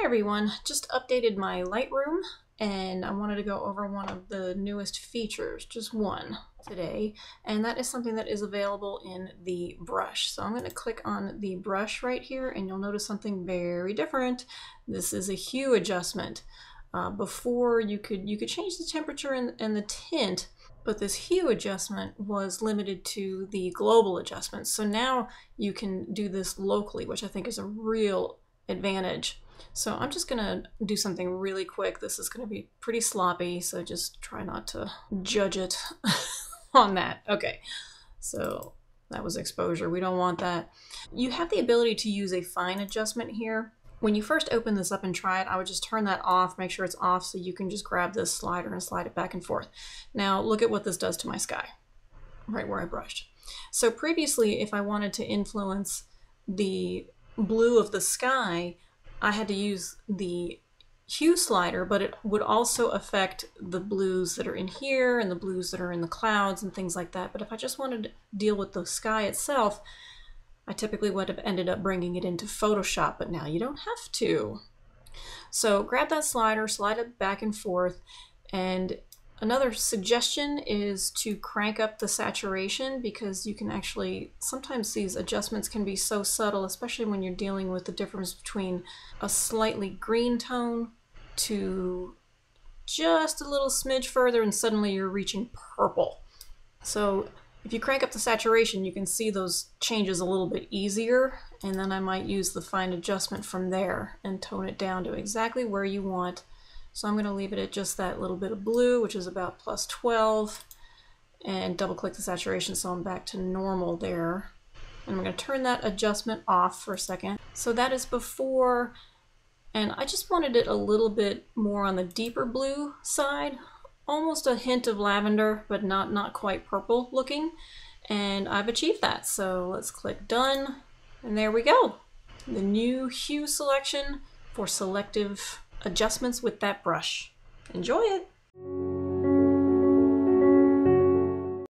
everyone, just updated my Lightroom and I wanted to go over one of the newest features, just one today, and that is something that is available in the brush. So I'm going to click on the brush right here and you'll notice something very different. This is a hue adjustment. Before you could change the temperature and the tint, but this hue adjustment was limited to the global adjustments. So now you can do this locally, which I think is a real advantage. So I'm just gonna do something really quick. This is gonna be pretty sloppy, so just try not to judge it on that. Okay, so that was exposure. We don't want that. You have the ability to use a fine adjustment here. When you first open this up and try it, I would just turn that off, make sure it's off so you can just grab this slider and slide it back and forth. Now look at what this does to my sky, right where I brushed. So previously, if I wanted to influence the blue of the sky, I had to use the hue slider, but it would also affect the blues that are in here and the blues that are in the clouds and things like that. But if I just wanted to deal with the sky itself, I typically would have ended up bringing it into Photoshop, but now you don't have to. So grab that slider, slide it back and forth, and another suggestion is to crank up the saturation, because you can actually, sometimes these adjustments can be so subtle, especially when you're dealing with the difference between a slightly green tone to just a little smidge further and suddenly you're reaching purple. So if you crank up the saturation, you can see those changes a little bit easier, and then I might use the fine adjustment from there and tone it down to exactly where you want. So I'm going to leave it at just that little bit of blue, which is about plus 12, and double click the saturation so I'm back to normal there. And I'm going to turn that adjustment off for a second. So that is before, and I just wanted it a little bit more on the deeper blue side. Almost a hint of lavender, but not quite purple looking. And I've achieved that. So let's click done. And there we go. The new hue selection for selective adjustments with that brush. Enjoy it.